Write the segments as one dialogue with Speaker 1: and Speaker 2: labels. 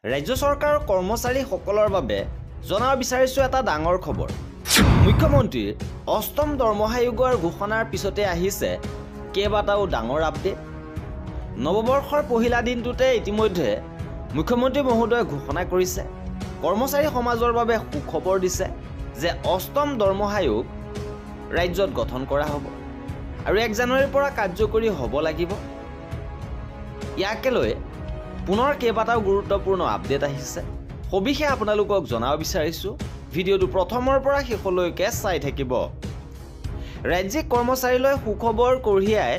Speaker 1: ৰাজ্য চৰকাৰৰ কৰ্মচাৰীসকলৰ বাবে জনাব বিচাৰিছোঁ এটা ডাঙৰ খবৰ। মুখ্যমন্ত্ৰীৰ অষ্টম দৰমহা আয়োগৰ ঘোষণাৰ পিছতে আহিছে কেইবাটাও ডাঙৰ আপডেট। নৱবৰ্ষৰ পহিলা দিনটোতে ইতিমধ্যে মুখ্যমন্ত্ৰী মহোদয়ে ঘোষণা কৰিছে, কৰ্মচাৰী সমাজৰ বাবে সুখবৰ দিছে যে অষ্টম দৰমহা আয়োগ ৰাজ্যত গঠন কৰা হ'ব আৰু 1 জানুৱাৰীৰ পৰা কাৰ্যকৰী হ'ব লাগিব। ইয়াকে লৈ পুনৰ কেইবাটাও গুৰুত্বপূৰ্ণ আপডেট আহিছে। সবিশেষ আপোনালোকক জনাব বিচাৰিছোঁ, ভিডিঅ'টো প্ৰথমৰ পৰা শেষলৈকে চাই থাকিব। ৰাজ্যিক কৰ্মচাৰীলৈ সুখবৰ কঢ়িয়াই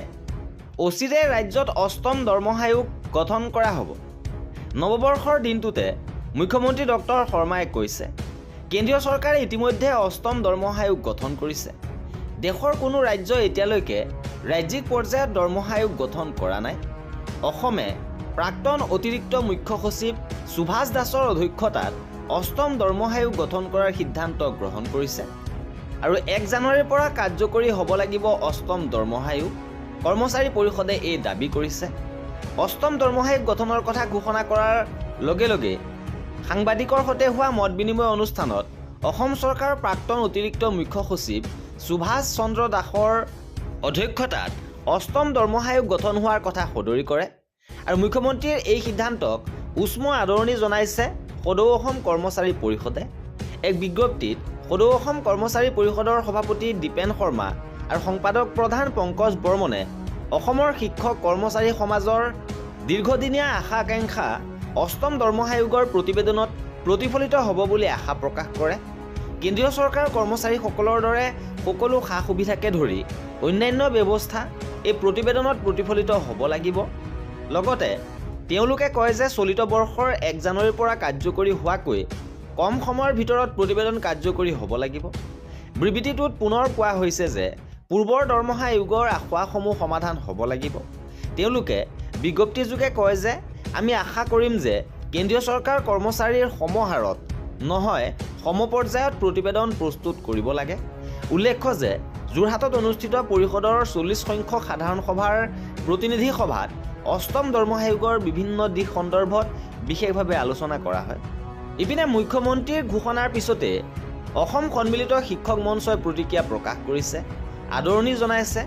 Speaker 1: অচিৰে ৰাজ্যত অষ্টম দৰমহা আয়োগ গঠন কৰা হ'ব। নৱবৰ্ষৰ দিনটোতে মুখ্যমন্ত্ৰী ডক্টৰ শৰ্মাই কৈছে, কেন্দ্ৰীয় চৰকাৰে ইতিমধ্যে অষ্টম দৰমহা আয়োগ গঠন কৰিছে। দেশৰ কোনো ৰাজ্যই এতিয়ালৈকে ৰাজ্যিক পৰ্যায়ত দৰমহা আয়োগ গঠন কৰা নাই। অসমে প্ৰাক্তন অতিৰিক্ত মুখ্য সচিব সুভাষ দাসৰ অধ্যক্ষতাত অষ্টম দৰমহা আয়োগ গঠন কৰাৰ সিদ্ধান্ত গ্ৰহণ কৰিছে আৰু 1 জানুৱাৰীৰ পৰা কাৰ্যকৰী হ'ব লাগিব অষ্টম দৰমহা আয়োগ। কৰ্মচাৰী পৰিষদে এই দাবী কৰিছে। অষ্টম দৰমহা আয়োগ গঠনৰ কথা ঘোষণা কৰাৰ লগে লগে সাংবাদিকৰ সৈতে হোৱা মত বিনিময় অনুষ্ঠানত অসম চৰকাৰৰ প্ৰাক্তন অতিৰিক্ত মুখ্য সচিব সুভাষ চন্দ্ৰ দাসৰ অধ্যক্ষতাত অষ্টম দৰমহা আয়োগ গঠন হোৱাৰ কথা সদৰি কৰে আৰু মুখ্যমন্ত্ৰীৰ এই সিদ্ধান্তক উষ্ম আদৰণি জনাইছে সদৌ অসম কৰ্মচাৰী পৰিষদে। এক বিজ্ঞপ্তিত সদৌ অসম কৰ্মচাৰী পৰিষদৰ সভাপতি দীপেন শৰ্মা আৰু সম্পাদক প্ৰধান পংকজ বৰ্মনে অসমৰ শিক্ষক কৰ্মচাৰী সমাজৰ দীৰ্ঘদিনীয়া আশা আকাংক্ষা অষ্টম দৰমহা আয়োগৰ প্ৰতিবেদনত প্ৰতিফলিত হ'ব বুলি আশা প্ৰকাশ কৰে। কেন্দ্ৰীয় চৰকাৰৰ কৰ্মচাৰীসকলৰ দৰে সকলো সা সুবিধাকে ধৰি অন্যান্য ব্যৱস্থা এই প্ৰতিবেদনত প্ৰতিফলিত হ'ব লাগিব। লগতে তেওঁলোকে কয় যে চলিত বৰ্ষৰ 1 জানুৱাৰীৰ পৰা কাৰ্যকৰী হোৱাকৈ কম সময়ৰ ভিতৰত প্ৰতিবেদন কাৰ্যকৰী হ'ব লাগিব। বিবৃতিটোত পুনৰ কোৱা হৈছে যে পূৰ্বৰ দৰমহা আয়োগৰ আশাসমূহ সমাধান হ'ব লাগিব। তেওঁলোকে বিজ্ঞপ্তিযোগে কয় যে আমি আশা কৰিম যে কেন্দ্ৰীয় চৰকাৰ কৰ্মচাৰীৰ সমহাৰত নহয় সমপৰ্যায়ত প্ৰতিবেদন প্ৰস্তুত কৰিব লাগে। উল্লেখ্য যে যোৰহাটত অনুষ্ঠিত পৰিষদৰ 40 সংখ্যক সাধাৰণ সভাৰ প্ৰতিনিধি সভাত অষ্টম দৰমহা আয়োগৰ বিভিন্ন দিশ সন্দৰ্ভত বিশেষভাৱে আলোচনা কৰা হয়। ইপিনে মুখ্যমন্ত্ৰীৰ ঘোষণাৰ পিছতে অসম সন্মিলিত শিক্ষক মঞ্চই প্ৰতিক্ৰিয়া প্ৰকাশ কৰিছে, আদৰণি জনাইছে।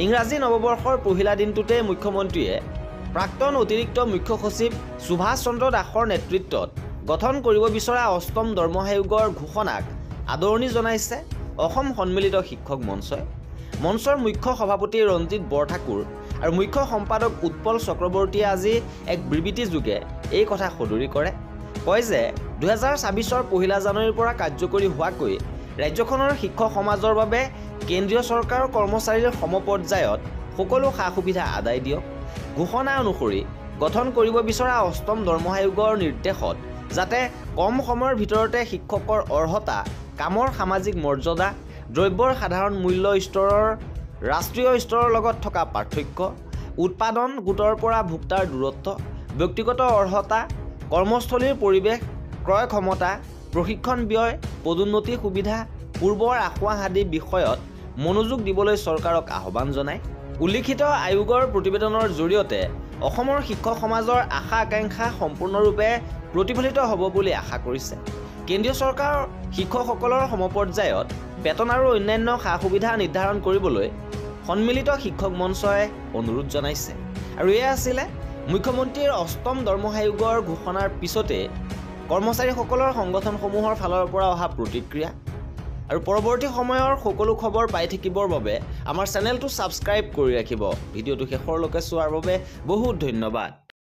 Speaker 1: ইংৰাজী নৱবৰ্ষৰ পহিলা দিনটোতে মুখ্যমন্ত্ৰীয়ে প্ৰাক্তন অতিৰিক্ত মুখ্য সচিব সুভাষ চন্দ্ৰ দাসৰ নেতৃত্বত গঠন কৰিব বিচৰা অষ্টম দৰমহা আয়োগৰ ঘোষণাক আদৰণি জনাইছে অসম সন্মিলিত শিক্ষক মঞ্চই। মঞ্চৰ মুখ্য সভাপতি ৰঞ্জিত বৰঠাকুৰ আৰু মুখ্য সম্পাদক উৎপল চক্ৰৱৰ্তীয়ে আজি এক বিবৃতিযোগে এই কথা সদৰি কৰে। কয় যে 2024 পহিলা জানুৱাৰীৰ পৰা কাৰ্যকৰী হোৱাকৈ ৰাজ্যখনৰ শিক্ষক সমাজৰ বাবে কেন্দ্ৰীয় চৰকাৰৰ কৰ্মচাৰীৰ সমপৰ্যায়ত সকলো সা সুবিধা আদায় দিয়ক। ঘোষণা অনুসৰি গঠন কৰিব বিচৰা অষ্টম দৰমহা আয়োগৰ নিৰ্দেশত যাতে কম সময়ৰ ভিতৰতে শিক্ষকৰ অৰ্হতা, কামৰ সামাজিক মৰ্যাদা, দ্ৰব্যৰ সাধাৰণ মূল্য স্তৰৰ ৰাষ্ট্ৰীয় স্তৰৰ লগত থকা পাৰ্থক্য, উৎপাদন গোটৰ পৰা ভোক্তাৰ দূৰত্ব, ব্যক্তিগত অৰ্হতা, কৰ্মস্থলীৰ পৰিৱেশ, ক্ৰয় ক্ষমতা, প্ৰশিক্ষণ ব্যয়, পদোন্নতি সুবিধা, পূৰ্বৰ আসোঁৱাহ আদি বিষয়ত মনোযোগ দিবলৈ চৰকাৰক আহ্বান জনায়। উল্লিখিত আয়োগৰ প্ৰতিবেদনৰ জৰিয়তে অসমৰ শিক্ষক সমাজৰ আশা আকাংক্ষা সম্পূৰ্ণৰূপে প্ৰতিফলিত হ'ব বুলি আশা কৰিছে। কেন্দ্ৰীয় চৰকাৰৰ শিক্ষকসকলৰ সমপৰ্যায়ত বেতন আৰু অন্যান্য সা সুবিধা নিৰ্ধাৰণ কৰিবলৈ সন্মিলিত শিক্ষক মঞ্চই অনুৰোধ জনাইছে। আৰু এয়া আছিলে মুখ্যমন্ত্ৰীৰ অষ্টম দৰমহা আয়োগৰ ঘোষণাৰ পিছতে কৰ্মচাৰীসকলৰ সংগঠনসমূহৰ ফালৰ পৰা অহা প্ৰতিক্ৰিয়া। আৰু পৰৱৰ্তী সময়ৰ সকলো খবৰ পাই থাকিবৰ বাবে আমাৰ চেনেলটো ছাবস্ক্ৰাইব কৰি ৰাখিব। ভিডিঅ'টো শেষৰলৈকে চোৱাৰ বাবে বহুত ধন্যবাদ।